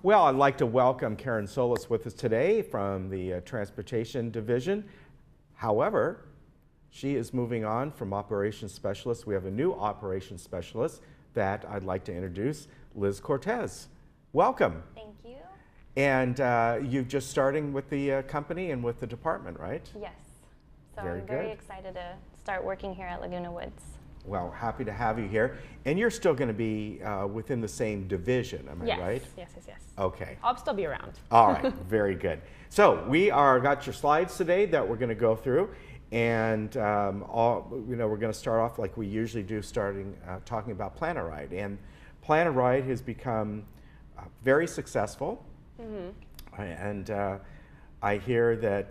Well, I'd like to welcome Karen Solis with us today from the Transportation Division. However, she is moving on from Operations Specialist. We have a new Operations Specialist that I'd like to introduce, Liz Cortez. Welcome. Thank you. And you're just starting with the company and with the department, right? Yes. So Very I'm very good. excited to start working here at Laguna Woods. Well, happy to have you here. And you're still going to be within the same division, am I right? Yes. Okay. I'll still be around. All right, very good. So we got your slides today that we're going to go through, and we're going to start off like we usually do, talking about Plan a Ride. And Plan a Ride has become very successful, and I hear that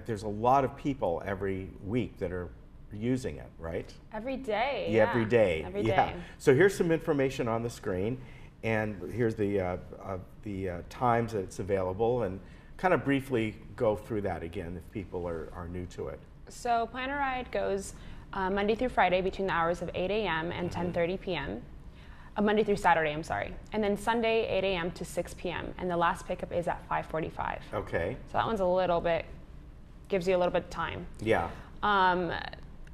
there's a lot of people every week that are using it, right? Every day. Yeah, every day. Every day. Yeah. So here's some information on the screen, and here's the times that it's available, and kind of briefly go through that again if people are new to it. So Plan a Ride goes Monday through Friday between the hours of 8 a.m. and 10:30 p.m. Monday through Saturday, I'm sorry. And then Sunday, 8 a.m. to 6 p.m. And the last pickup is at 5:45. Okay. So that one's gives you a little bit of time. Yeah.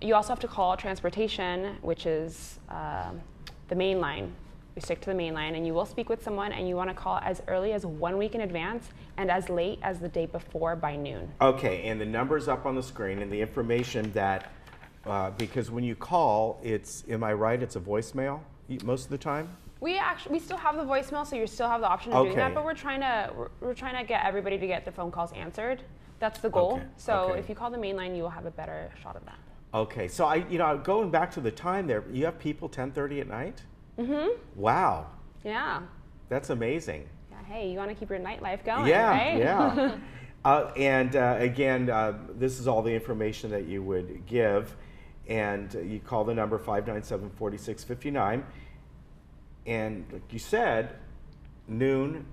You also have to call transportation, which is the main line. We stick to the main line, and you will speak with someone, and you want to call as early as 1 week in advance and as late as the day before by noon. Okay, and the number's up on the screen, and the information that, because when you call, am I right, it's a voicemail most of the time? We still have the voicemail, so you still have the option of doing that, but we're trying to get everybody to get their phone calls answered. That's the goal. Okay. So Okay. if you call the main line, you will have a better shot of that. Okay, so going back to the time there, you have people 10:30 at night? Mm-hmm. Wow, Yeah. that's amazing. Yeah. Hey, you want to keep your nightlife going, Yeah, right? yeah. Again, this is all the information that you would give, and you call the number 597-4659, and like you said, noon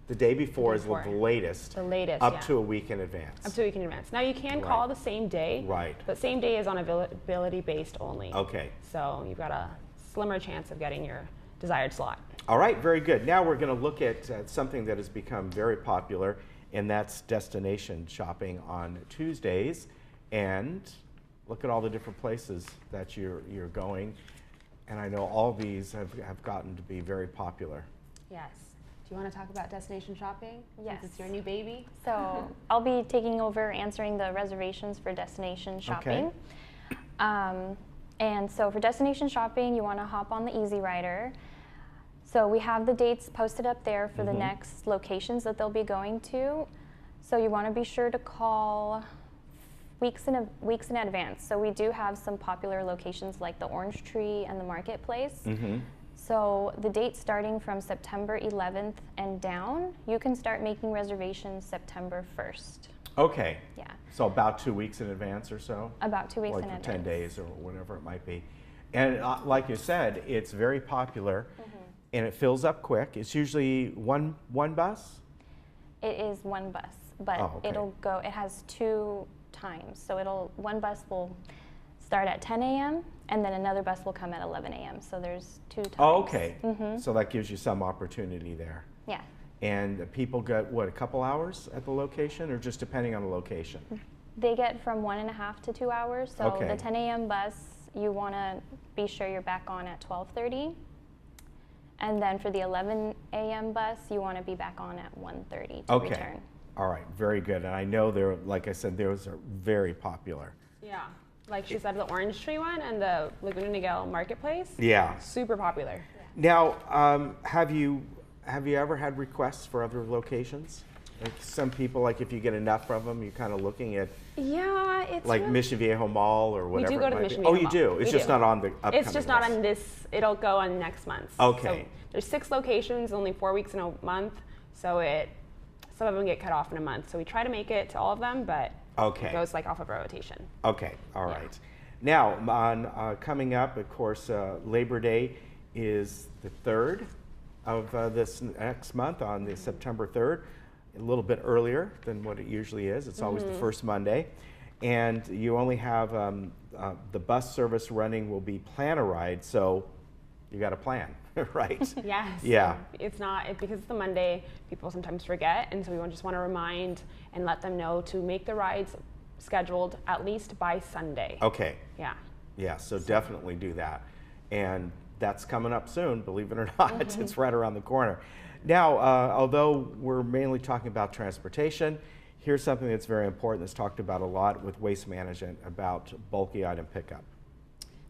the day before is the latest. The latest, Up yeah. to a week in advance. Up to a week in advance. Now you can call the same day. Right. But same day is on availability based only. Okay. So you've got a slimmer chance of getting your desired slot. All right, very good. Now we're going to look at something that has become very popular, and that's destination shopping on Tuesdays. And look at all the different places that you're going. And I know all these have gotten to be very popular. Yes. Do you want to talk about destination shopping? Yes. Since it's your new baby. So I'll be taking over answering the reservations for destination shopping. And so for destination shopping, you want to hop on the Easy Rider. So we have the dates posted up there for the next locations that they'll be going to. So you want to be sure to call weeks in advance. So we do have some popular locations like the Orange Tree and the Marketplace. So the date starting from September 11th and down, you can start making reservations September 1st. Okay. Yeah. So about 2 weeks in advance or so? About 2 weeks like in for advance. 10 days or whatever it might be. And like you said, it's very popular, and it fills up quick. It's usually one bus? It is one bus, but it has 2 times. So one bus will start at 10 a.m. and then another bus will come at 11 a.m. So there's 2 times. Oh, okay. So that gives you some opportunity there. Yeah. And people get, what, a couple hours at the location, or just depending on the location? They get from 1.5 to 2 hours. So Okay. the 10 a.m. bus, you want to be sure you're back on at 12:30. And then for the 11 a.m. bus, you want to be back on at 1:30 to return. All right, very good. And I know like I said, those are very popular. Yeah. Like she said, the Orange Tree one and the Laguna Niguel Marketplace. Yeah. Super popular. Now, have you ever had requests for other locations? Like some people, like if you get enough of them, you're kind of looking at It's like Mission Viejo Mall or whatever. We do go to the Mission Viejo Mall. Oh, you Mall. do? It's just not on the upcoming It's just not list. on this. It'll go on next month. Okay. So there's 6 locations, only 4 weeks in a month. So some of them get cut off in a month. So we try to make it to all of them, but it goes like off of a rotation. Okay, all right. Now, on coming up, of course, Labor Day is the 3rd of this next month, on the September 3rd, a little bit earlier than what it usually is. It's always the first Monday. And you only have the bus service running will be Plan a Ride, so you got to plan. right? Yes. Yeah. It's not, because it's the Monday, people sometimes forget, and so we just want to remind and let them know to make the rides scheduled at least by Sunday. Okay. Yeah. Yeah, so definitely do that. And that's coming up soon, believe it or not. It's right around the corner. Now, although we're mainly talking about transportation, here's something that's very important that's talked about a lot with waste management about bulky item pickup.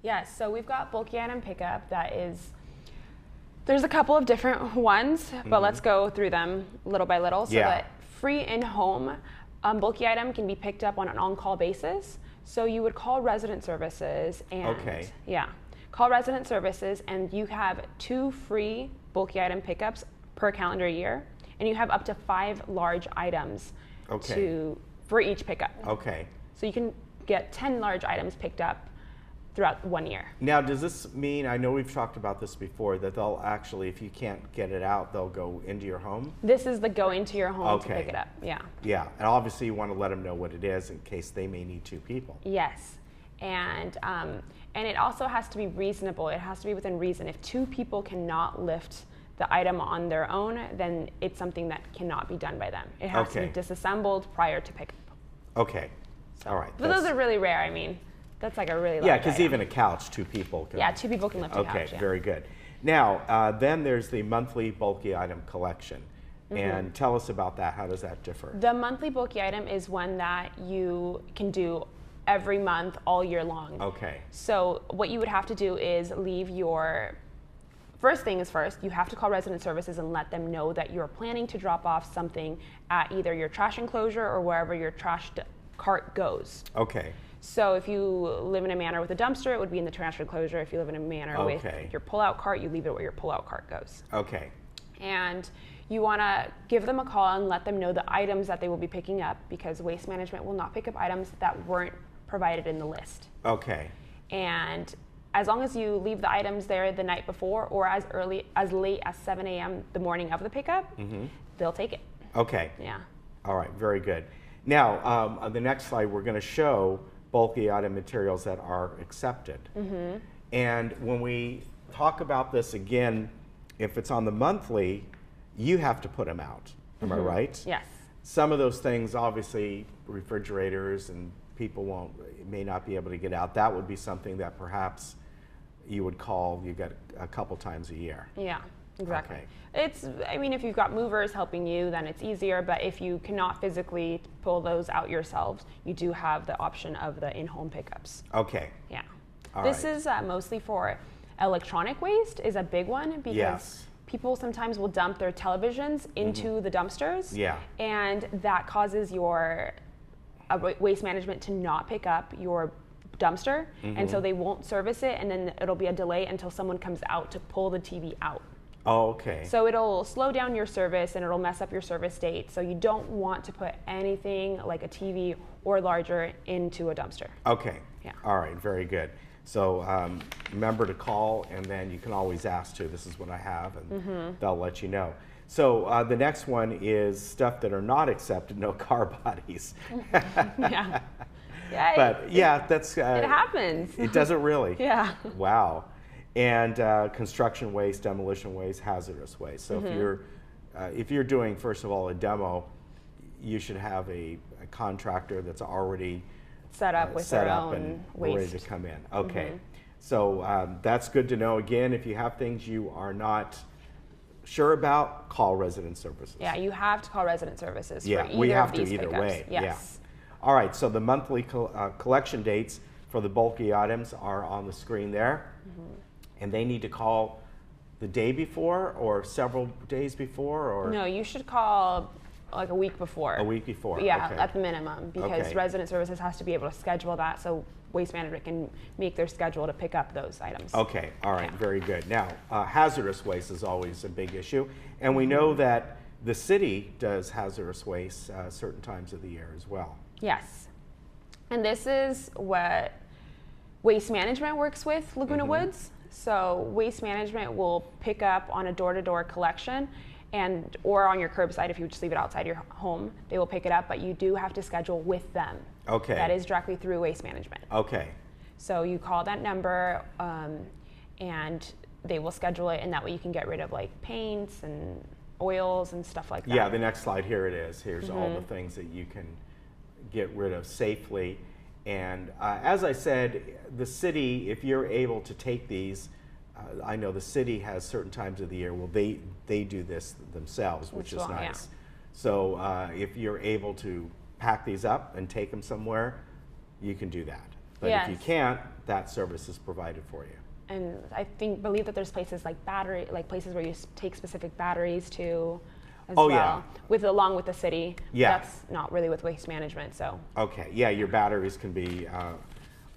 Yes, so we've got bulky item pickup that is, there's a couple of different ones, but let's go through them little by little. So that free in-home bulky item can be picked up on an on-call basis. So you would call resident services and call resident services, and you have 2 free bulky item pickups per calendar year, and you have up to 5 large items for each pickup. Okay. So you can get 10 large items picked up throughout 1 year. Now, does this mean, I know we've talked about this before, that they'll actually, if you can't get it out, they'll go into your home? This is the go into your home to pick it up, yeah. Yeah, and obviously you want to let them know what it is in case they may need 2 people. Yes, and it also has to be reasonable. It has to be within reason. If 2 people cannot lift the item on their own, then it's something that cannot be done by them. It has to be disassembled prior to pickup. Okay, so, all right. But those are really rare, I mean. That's like a really large because item. even a couch, 2 people can. Yeah, 2 people can lift a couch. Okay, very good. Now, then there's the monthly bulky item collection. And tell us about that. How does that differ? The monthly bulky item is one that you can do every month, all year long. Okay. So what you would have to do is leave your, first thing is first, you have to call resident services and let them know that you're planning to drop off something at either your trash enclosure or wherever your trash cart goes. Okay. So if you live in a manor with a dumpster, it would be in the trash enclosure. If you live in a manor with your pull-out cart, you leave it where your pull-out cart goes. Okay. And you want to give them a call and let them know the items that they will be picking up, because waste management will not pick up items that weren't provided in the list. Okay. And as long as you leave the items there the night before or as late as 7 a.m. the morning of the pickup, they'll take it. Okay. Yeah. All right, very good. Now, on the next slide, we're going to show bulky item materials that are accepted. And when we talk about this again, if it's on the monthly, you have to put them out. Am I right? Yes. Some of those things, obviously, refrigerators and people may not be able to get out. That would be something that perhaps you would call, you get a couple times a year. Yeah, exactly. Okay. I mean, if you've got movers helping you, then it's easier, but if you cannot physically pull those out yourselves, you do have the option of the in-home pickups. Okay. Yeah. All this right. is mostly for electronic waste is a big one, because people sometimes will dump their televisions into the dumpsters. Yeah. And that causes your waste management to not pick up your dumpster, and so they won't service it, and then it'll be a delay until someone comes out to pull the TV out. Oh, okay. So it'll slow down your service and it'll mess up your service date. So you don't want to put anything like a TV or larger into a dumpster. Okay. Yeah. All right, very good. So remember to call, and then you can always ask too, this is what I have, and they'll let you know. So the next one is stuff that are not accepted, no car bodies. Yeah. Yeah. But yeah, that's... it happens. It doesn't really? Yeah. Wow. And construction waste, demolition waste, hazardous waste. So if you're doing, first of all, a demo, you should have a contractor that's already set up with their own and waste. ready to come in. Okay. So that's good to know. Again, if you have things you are not sure about, call resident services. Yeah, you have to call resident services for either we have of these to either pickups. way. Yes. Yeah. All right, so the monthly collection dates for the bulky items are on the screen there. And they need to call the day before or several days before, or? No, you should call like a week before. A week before, Yeah, okay. at the minimum, because Okay. resident services has to be able to schedule that, so waste management can make their schedule to pick up those items. Okay, all right, Yeah. very good. Now, hazardous waste is always a big issue, and we know that the city does hazardous waste certain times of the year as well. Yes. And this is what waste management works with Laguna Woods. So waste management will pick up on a door-to-door collection, or on your curbside. If you just leave it outside your home, they will pick it up, but you do have to schedule with them. Okay. That is directly through waste management. Okay. So you call that number, and they will schedule it, and that way you can get rid of like paints and oils and stuff like that. Yeah, the next slide, here it is. Here's all the things that you can get rid of safely. And as I said, the city, if you're able to take these, I know the city has certain times of the year, well, they do this themselves, which is nice. Yeah. So if you're able to pack these up and take them somewhere, you can do that. But if you can't, that service is provided for you. And I believe that there's places like places where you take specific batteries to as well. Yeah. Along with the city. Yeah. That's not really with waste management, so. Okay, yeah, your batteries can be,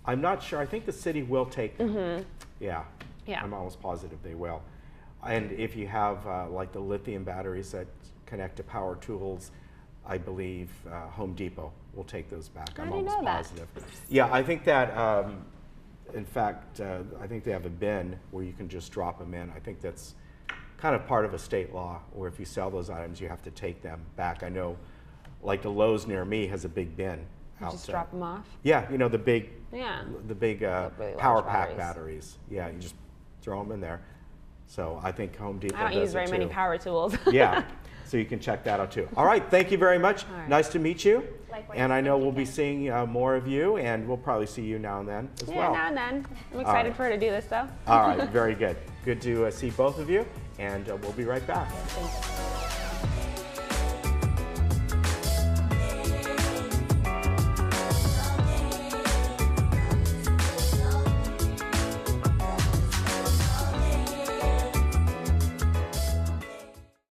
I'm not sure, I think the city will take them. Yeah. Yeah. I'm almost positive they will. And if you have like the lithium batteries that connect to power tools, I believe Home Depot will take those back. I'm almost positive. Yeah, I think that, in fact, I think they have a bin where you can just drop them in. I think that's kind of part of a state law, where if you sell those items, you have to take them back. I know, like the Lowe's near me has a big bin. Just drop them off? Yeah, you know, the big, really power pack batteries. Yeah, you just throw them in there. So I think Home Depot does it too. I don't use very many power tools. Yeah, so you can check that out too. All right, thank you very much. Right. Nice to meet you. Likewise. And I know Thank you, we'll be Ken. seeing more of you, and we'll probably see you now and then as well. Yeah, now and then. I'm excited for her to do this though. All right, very good. Good to see both of you, and we'll be right back. Thanks.